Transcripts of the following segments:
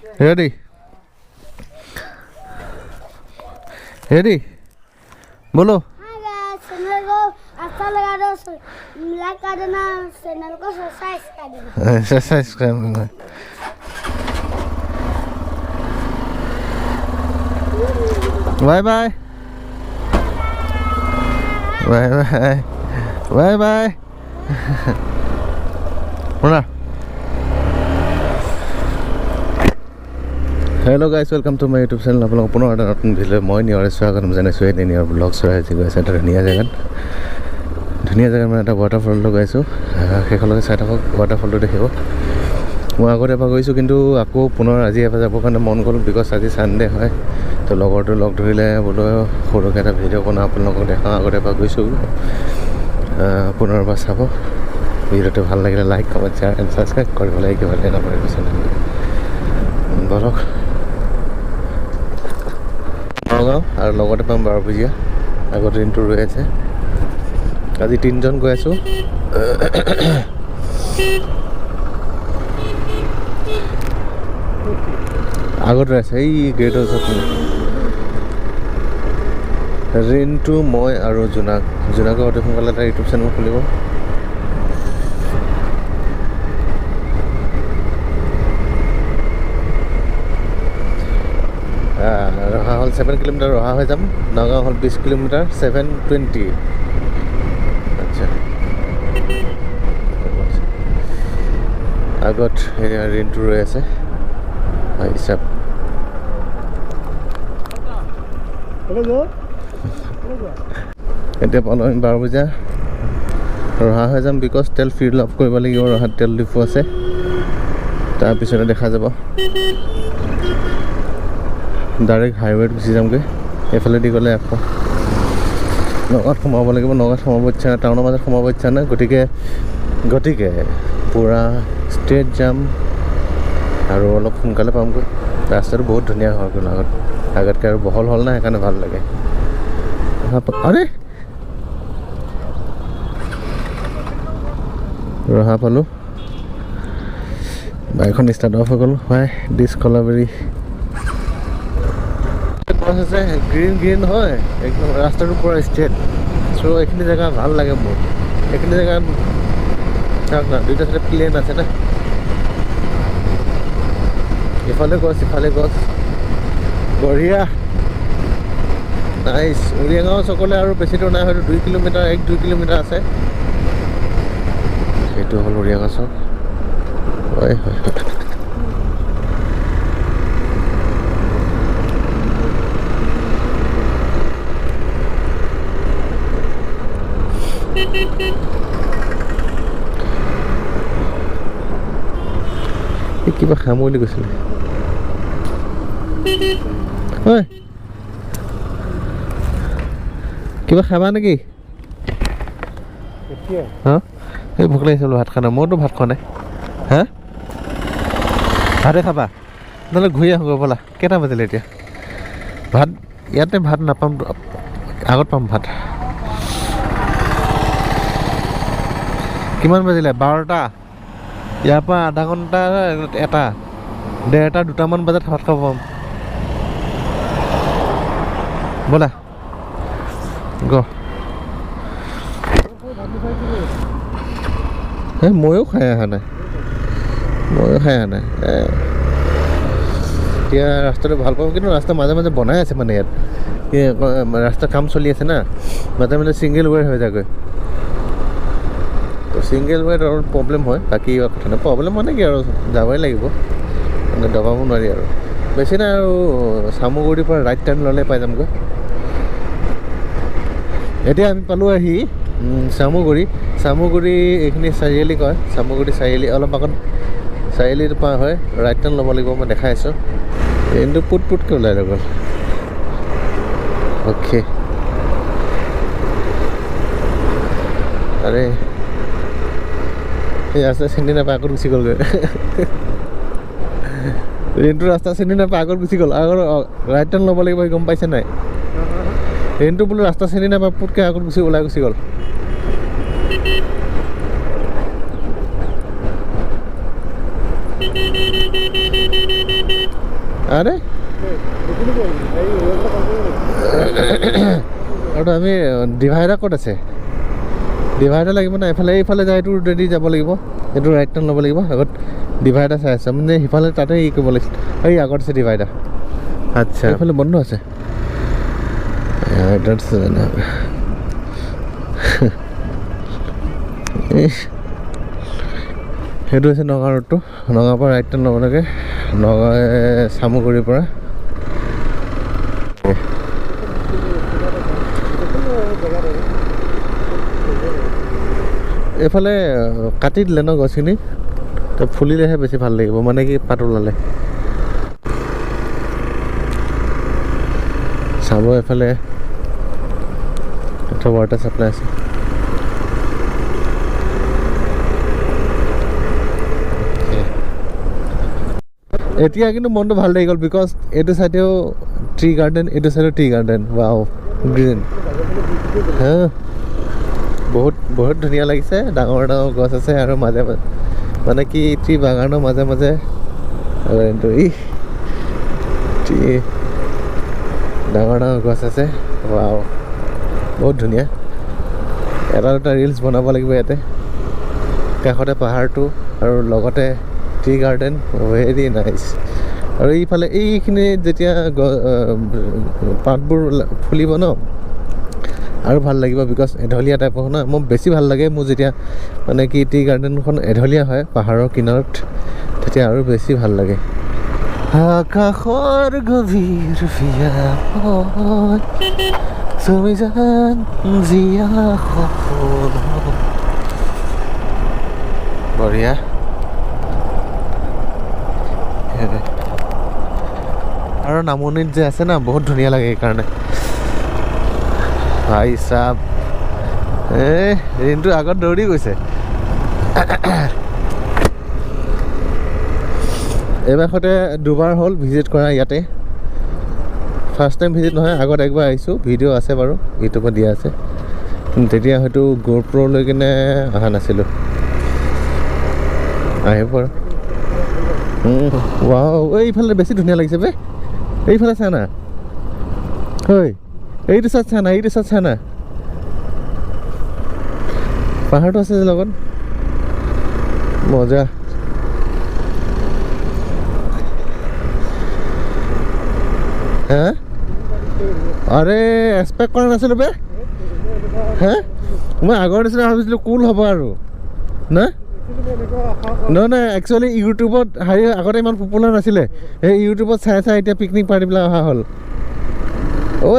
Ready? Ready? बोलो. Hi guys, channel को अच्छा लगा दो, like कर देना, चैनल को सब्सक्राइब कर देना. Exercise करना. Bye bye. Bye bye. Bye bye. Mana? Hello guys, welcome to my YouTube channel. আপোনালোক পুনৰ এটা নতুন ভিডিঅ' মই নিয়ৰ স্বাগতম জনাইছোঁ এই নিয়ৰ ব্লগ চৰাই আজি গৈছে এটা ধুনীয়া জেগাত মানে এটা ৱাটাৰফললৈ গৈছোঁ সেইখনলৈকে চাই থাকক ৱাটাৰফলটো দেখিব মই আগতে এবাৰ গৈছোঁ কিন্তু আকৌ পুনৰ আজি এবাৰ যাবৰ কাৰণে মন গ'ল বিকজ আজি ছানডে হয় তো লগৰটো লগ ধৰিলে বোলো সৰুকৈ এটা ভিডিঅ' বনাওঁ আপোনালোকক দেখাওঁ আগতে এবাৰ গৈছোঁ পুনৰ এবাৰ চাব ভিডিঅ'টো ভাল লাগিলে like comment share and subscribe কৰিব লাগে কিবা এটা নকৰিব চেনেল বলক নগাঁও আৰু লগতে পাম বাৰভুজীয়া আগত দিনটো ৰৈ আছে আজি 3জন গৈ আছোঁ আগত ৰৈ আছে এই গেটৰ ওচৰত ৰিণ্টু মই আৰু জোনাকে অতি সোনকালে এটা ইউটিউব চেনেল খুলিব ৰহা হ'ল 7 কিলোমিটাৰ ৰহা হৈ যাম নগাঁও হ'ল 20 কিলোমিটাৰ 720 আচ্ছা আগত ৰিণ্টু ৰৈ আছে হিচাপ এতিয়া পালোঁ আমি 12 বজা ৰহা হৈ যাম বিকজ তেল ফিল আপ কৰিব লাগিব ৰহাত তেল ডিপু আছে তাৰপিছতে দেখা যাব ডাইৰেক্ট হাইৱেত গুচি যামগৈ এইফালেদি গ'লে আকৌ নগাঁৱত সোমাব লাগিব নগাঁৱত সোমাব ইচ্ছা নাই টাউনৰ মাজত সোমাব ইচ্ছা নাই গতিকে পূৰা ষ্ট্ৰেট যাম আৰু অলপ সোনকালে পামগৈ ৰাস্তাটো বহুত ধুনীয়া হৈ গ'ল আগতকৈ আৰু বহল হ'ল না সেইকাৰণে ভাল লাগে আৰে ৰহা পালোঁ বাইকখন ষ্টাৰ্ট অফ হৈ গ'ল হয় ডিছকলাবেৰী গছ আছে গ্ৰীণ হয় একদম ৰাস্তাটো পূৰা ষ্ট্ৰেট চ' এইখিনি জেগা ভাল লাগে মোৰ এইখিনি জেগাত চাওক না দুইটা চাইডে প্লেন আছে না ইফালে গছ ইফালে গছ বঢ়িয়া নাইচ উৰিয়াগাঁও চকলে আৰু বেছি দূৰ নাই হয়তো 2 কিলোমিটাৰ 1-2 কিলোমিটাৰ আছে সেইটো হ'ল উৰিয়াগাঁও চক হয় হয় কিবা খাম বুলি কৈছিলে হয় কিবা খাবা নেকি হা এই ভোক লাগিছে বোলো ভাত খোৱা নাই মইতো ভাত খোৱা নাই হা ভাতে খাবা নহ'লে ঘূৰি আহোঁ ব'লা কেইটা বাজিলে এতিয়া ভাত ইয়াতে ভাত নাপাম আগত পাম ভাত কিমান বাজিলে 12টা ইয়াৰ পৰা আধা ঘণ্টা এটা 1:30 2টামান বজাত ভাত খাব পাম ব'লা ময়ো খাই অহা নাই এতিয়া ৰাস্তাটো ভাল পাম কিন্তু ৰাস্তা মাজে মাজে বনাই আছে মানে ইয়াত ৰাস্তা কাম চলি আছে না মাজে মাজে ছিংগল ৱেৰ হৈ যায়গৈ তো ছিংগল ৱেৰ অলপ প্ৰব্লেম হয় বাকী কথা নাই প্ৰব্লেম মানে কি আৰু যাবই লাগিব মানে দবাব নোৱাৰি আৰু বেছি নাই আৰু চামুগুৰিৰ পৰা ৰাইট টাৰ্ণ ল'লে পাই যামগৈ এতিয়া আমি পালোঁ আহি চামুগুৰি এইখিনি চাৰিআলি কয় চামুগুৰি চাৰিআলি অলপ আগত চাৰিআলিটো পাৰ হয় ৰাইট টাৰ্ণ ল'ব লাগিব মই দেখাই আছোঁ কিন্তু পুটকৈ ওলাই গ'ল অ'কে আৰে এই ৰাস্তা চিনি নাপায় আগত গুচি গ'লগৈ ৰেণ্টু ৰাস্তা চিনি নাপায় আগত গুচি গ'ল আগত ৰাইট টাৰ্ণ ল'ব লাগিব গম পাইছে নাই ৰেণ্টু বোলো ৰাস্তা চিনি নাপায় পুটকৈ আগত ওলাই গুচি গ'ল আৰে আৰু আমি ডিভাইডাৰ ক'ত আছে ডিভাইডাৰ লাগিব না এইফালে যায় এইটো ৰেডি যাব লাগিব এইটো ৰাইট টাৰ্ণ ল'ব লাগিব আগত ডিভাইডাৰ চাই আছে মানে সিফালে তাতে ই কৰিব লাগিছিল এই আগত আছে ডিভাইডাৰ আচ্ছা এইফালে বন্ধ আছে সেইটো হৈছে নগাঁও ৰোডটো নগাঁৱৰ পৰা ৰাইট টাৰ্ণ ল'ব লাগে নগাঁও চামুগুৰিৰ পৰা এইফালে কাটি দিলে ন গছখিনি তো ফুলিলেহে বেছি ভাল লাগিব মানে কি পাত ওলালে চাব এইফালে এটা ৱাটাৰ চাপ্লাই আছে এতিয়া কিন্তু মনটো ভাল লাগি গ'ল বিকজ এইটো চাইডেও ট্ৰি গাৰ্ডেন এইটো চাইডেও ট্ৰি গাৰ্ডেন ৱাও গ্ৰীণ হা বহুত বহুত ধুনীয়া লাগিছে ডাঙৰ ডাঙৰ গছ আছে আৰু মাজে মাজে মানে কি ট্ৰি বাগানৰ মাজে মাজে ডাঙৰ ডাঙৰ গছ আছে ৱাও বহুত ধুনীয়া এটা দুটা ৰিলছ বনাব লাগিব ইয়াতে কাষতে পাহাৰটো আৰু লগতে ট্ৰি গাৰ্ডেন ভেৰি নাইচ আৰু এইফালে এইখিনি যেতিয়া পাতবোৰ ফুলিব ন আৰু ভাল লাগিব বিকজ এঢলীয়া টাইপৰ ন মোক বেছি ভাল লাগে মোৰ যেতিয়া মানে কি টি গাৰ্ডেনখন এঢলীয়া হয় পাহাৰৰ কিনাৰত তেতিয়া আৰু বেছি ভাল লাগে আকাশৰ গভীৰ বঢ়িয়া আৰু নামনিত যে আছে না বহুত ধুনীয়া লাগে সেইকাৰণে ভাই চাব ঋণটো আগত দৌৰি গৈছে এইবাৰতে দুবাৰ হ'ল ভিজিট কৰা ইয়াতে ফাৰ্ষ্ট টাইম ভিজিট নহয় আগত একবাৰ আহিছোঁ ভিডিঅ' আছে বাৰু ইউটিউবত দিয়া আছে কিন্তু তেতিয়া হয়তো GoPro লৈ কিনে অহা নাছিলোঁ আহিব বাৰু ৱাও এইফালে বেছি ধুনীয়া লাগিছে বে এইফালে চা না ঐ এইটো চাত চা না পাহাৰটো আছে যে লগত মজা হা আৰে এক্সপেক্ট কৰা নাছিলোঁ বে হা মই আগৰ নিচিনা ভাবিছিলোঁ কুল হ'ব আৰু না নহয় একচুৱেলি ইউটিউবত হেৰি আগতে ইমান পপুলাৰ নাছিলে সেই ইউটিউবত চাই এতিয়া পিকনিক পাৰ্টিবিলাক অহা হ'ল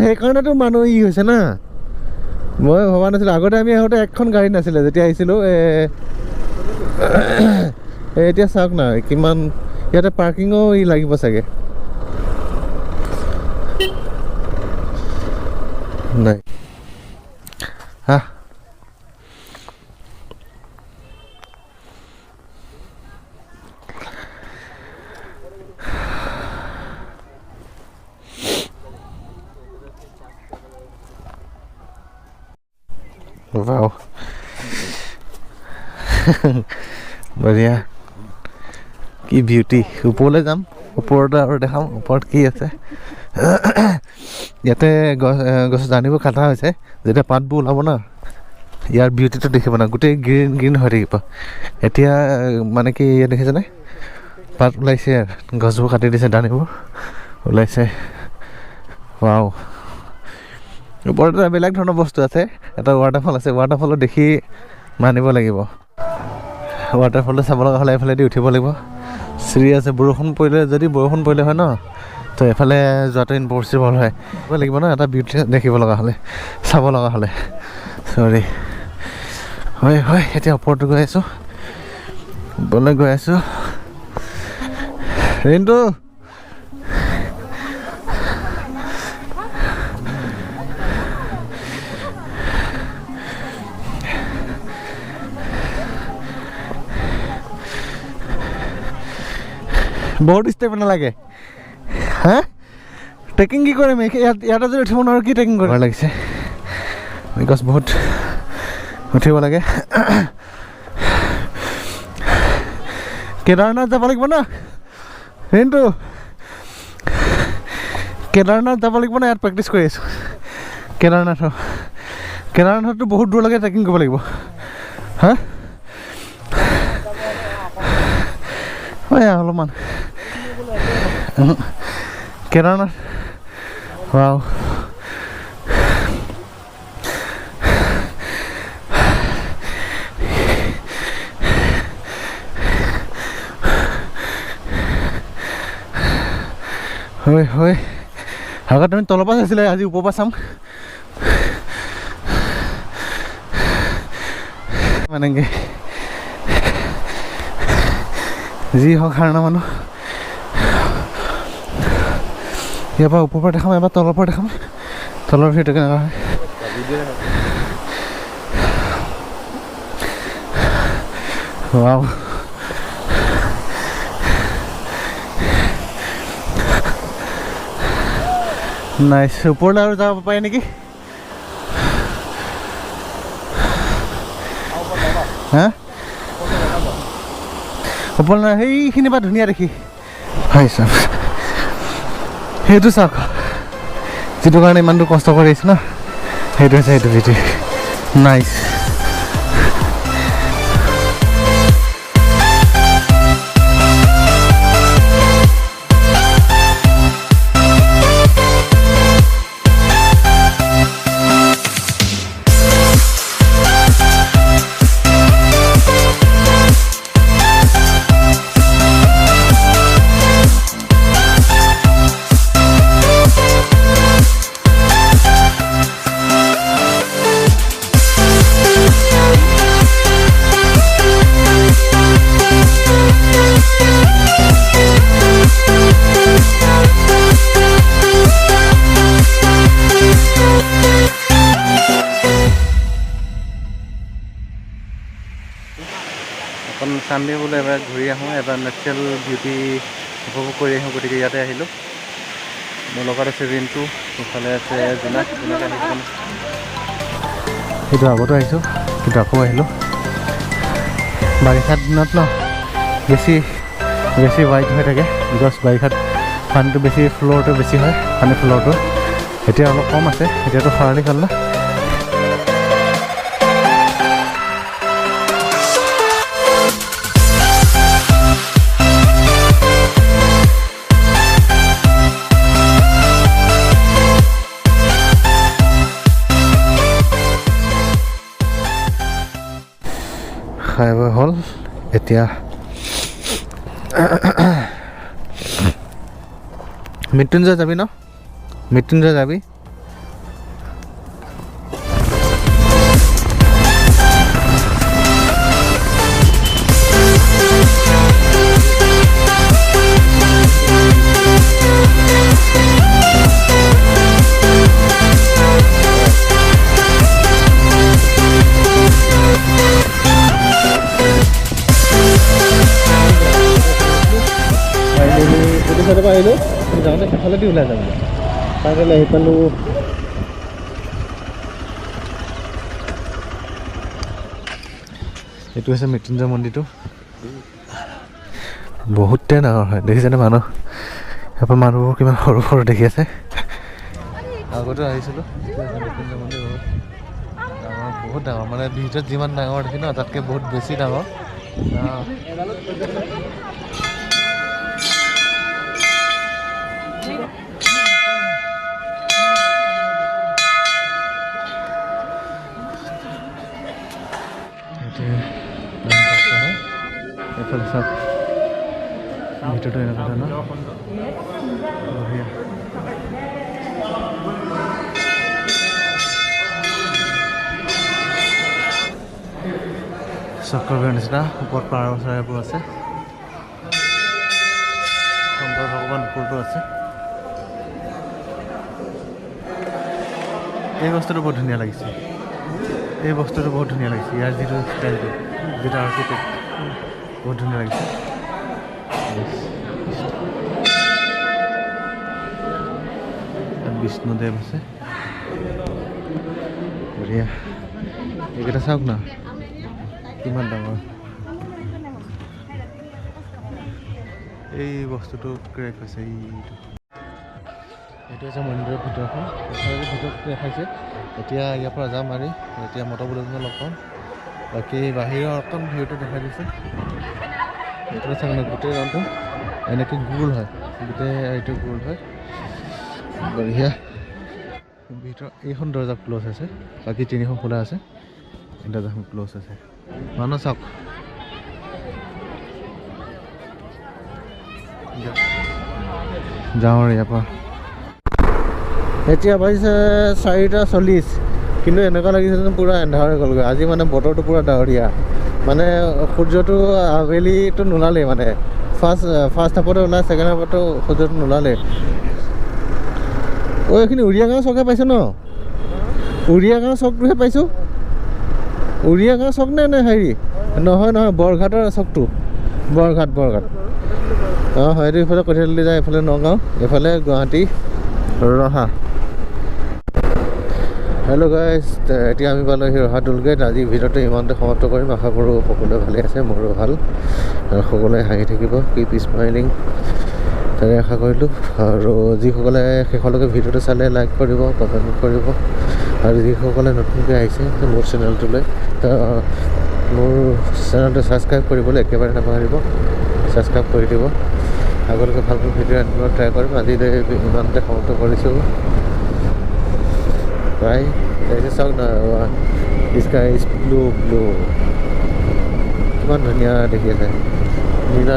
সেইকাৰণেতো মানুহ হৈছে না মই ভবা নাছিলোঁ আগতে আমি আহোঁতে এখন গাড়ী নাছিলে যেতিয়া আহিছিলোঁ এতিয়া চাওক না কিমান ইয়াতে পাৰ্কিঙো লাগিব চাগে নাই হা wow বঢ়িয়া কি বিউটি ওপৰলৈ যাম ওপৰত আৰু দেখাম ওপৰত কি আছে ইয়াতে গছ জানিবোৰ কাটা হৈছে যেতিয়া পাতবোৰ ওলাব না ইয়াৰ বিউটিটো দেখিব না গোটেই গ্ৰীণ গ্ৰীণ হৈ থাকিব এতিয়া মানে কি ইয়াত দেখিছেনে পাত ওলাইছে গছবোৰ কাটি দিছে দানিবোৰ ওলাইছে ৱাও ওপৰত এটা বেলেগ ধৰণৰ বস্তু আছে এটা ৱাটাৰফল আছে ৱাটাৰফলত দেখি মানিব লাগিব ৱাটাৰফলটো চাব লগা হ'লে এইফালেদি উঠিব লাগিব চিৰি আছে বৰষুণ পৰিলে হয় ন তো এফালে যোৱাটো ইম্পচিবল হয় লাগিব ন এটা বিউটি দেখিব লগা হ'লে চাব লগা হ'লে চৰি হয় এতিয়া ওপৰতো গৈ আছোঁ ওপৰলৈ গৈ আছোঁ ৰিণ্টু বহুত ষ্টেপ নালাগে হা ট্ৰেকিং কি কৰিম ইয়াতে যদি উঠিব নোৱাৰোঁ কি ট্ৰেকিং কৰিব লাগিছে বিকজ বহুত উঠিব লাগে কেদাৰনাথ যাব লাগিব ন ৰিণ্টু কেদাৰনাথ যাব লাগিব না ইয়াত প্ৰেক্টিছ কৰি আছোঁ কেদাৰনাথতো বহুত দূৰলৈকে ট্ৰেকিং কৰিব লাগিব হা অলপমান কেদাৰনাথ ৱাও হয় আগত তুমি তলৰ পৰা চাইছিলে আজি ওপৰৰ পৰা চাম মানে যি হওক হাৰণা মানুহ ইয়াৰ পৰা ওপৰৰ পৰা দেখাম এবাৰ তলৰ পৰা দেখাম তলৰ ভিতৰত কেনেকুৱা হয় ৱাও নাইচ ওপৰলৈ আৰু যাব পাৰি নেকি হা ওপৰলৈ সেইখিনি পৰা ধুনীয়া দেখি হয় চাওক সেইটো চাওক যিটো কাৰণে ইমান দূৰ কষ্ট কৰি আহিছোঁ ন সেইটো হৈছে সেইটো ভিডিঅ' নাইচ অকণ চানডে বোলে এবাৰ ঘূৰি আহোঁ এবাৰ নেচাৰেল বিউটি উপভোগ কৰি আহোঁ গতিকে ইয়াতে আহিলোঁ মোৰ লগত আছে ৰিণ্টু ইফালে আছে জোনাক আহিছোঁ সেইটো আগতো আহিছোঁ কিন্তু আকৌ আহিলোঁ বাৰিষাৰ দিনত ন বেছি ৱাইড হৈ থাকে বিকজ বাৰিষাত পানীটো বেছি ফ্ল'ৰটো বেছি হয় পানী ফ্ল'ৰটো এতিয়া অলপ কম আছে এতিয়াতো খৰালি কাল না খাই বৈ হ'ল এতিয়া মৃত্যুঞ্জয় যাবি ন মৃত্যুঞ্জয় যাবি আহিলোঁ যাওঁতে সেইফালেদি ওলাই যাম তাৰকাৰণে আহি পালোঁ এইটো হৈছে মৃত্যুঞ্জয় মন্দিৰটো বহুতে ডাঙৰ হয় দেখিছেনে মানুহ ইয়াৰ পৰা মানুহবোৰ কিমান সৰু সৰু দেখি আছে আগতো আহিছিলোঁ মৃত্যুঞ্জয় মন্দিৰ বহুত ডাঙৰ মানে ভিতৰত যিমান ডাঙৰ দেখি ন তাতকৈ বহুত বেছি ডাঙৰ এইফালে চাওক ভিতৰটো এনেকুৱা ধৰণৰ চক্ৰবেৰ নিচিনা ওপৰত পাৰ চৰাইবোৰ আছে শংকৰ ভগৱান ওপৰতো আছে এই বস্তুটো বহুত ধুনীয়া লাগিছে ইয়াৰ যিটো ষ্টাইলটো যিটো আৰ্কিটেক্ট বহুত ধুনীয়া লাগিছে বিষ্ণুদেৱ আছে বঢ়িয়া এইকেইটা চাওক না কিমান ডাঙৰ এই বস্তুটো ক্ৰেক হৈছে এইটো এইটো হৈছে মন্দিৰৰ ভিতৰখন ভিতৰত দেখাইছে এতিয়া ইয়াৰ পৰা যাম আৰু এতিয়া মটৰবোৰজনক লগ পাম বাকী বাহিৰৰ অকণ ভিউটো দেখাই দিছে এইটো চাগে মানে গোটেই ৰাউণ্ডটো এনেকৈ গোল হয় গোটেই এইটো গোল হয় বঢ়িয়া ভিতৰত এইখন দৰ্জা ক্ল'জ আছে বাকী তিনিখন খোলা আছে দৰ্জাখন ক্ল'জ আছে মানুহ চাওক যাওঁ আৰু ইয়াৰ পৰা এতিয়া বাজিছে 4:40 কিন্তু এনেকুৱা লাগিছে যেন পূৰা এন্ধাৰ হৈ গ'লগৈ আজি মানে বতৰটো পূৰা ডাৱৰীয়া মানে সূৰ্যটো আবেলিটো নোলালেই মানে ফাৰ্ষ্ট হাফতে ওলাই ছেকেণ্ড হাফতো সূৰ্যটো নোলালে এইখিনি উৰিয়াগাঁও চকহে পাইছোঁ ন উৰিয়াগাঁও চকটোহে পাইছোঁ উৰিয়াগাঁও চক নে হেৰি নহয় বৰঘাটৰ চকটো বৰঘাট অঁ হয়তো এইফালে কঠিয়াতলি যায় এইফালে নগাঁও এইফালে গুৱাহাটী ৰহা হেল্ল' গাইজ এতিয়া আমি পালোঁহি ৰহা টোলগেট আজি ভিডিঅ'টো ইমানতে সমাপ্ত কৰিম আশা কৰোঁ সকলোৱে ভালে আছে মোৰো ভাল আৰু সকলোৱে হাঁহি থাকিব কিপ স্মাইলিং তাৰে আশা কৰিলোঁ আৰু যিসকলে শেষলৈকে ভিডিঅ'টো চালে লাইক কৰিব কমেণ্ট কৰিব আৰু যিসকলে নতুনকৈ আহিছে মোৰ চেনেলটোলৈ মোৰ চেনেলটো ছাবস্ক্ৰাইব কৰিবলৈ একেবাৰে নাপাহৰিব ছাবস্ক্ৰাইব কৰি দিব আগলৈকে ভালকৈ ভিডিঅ' আনিব ট্ৰাই কৰিম আজিলৈ ইমানতে সমাপ্ত কৰিছোঁ প্ৰায় এতিয়া চাওক না স্কাই ইজ ব্লু কিমান ধুনীয়া দেখি আছে নীলা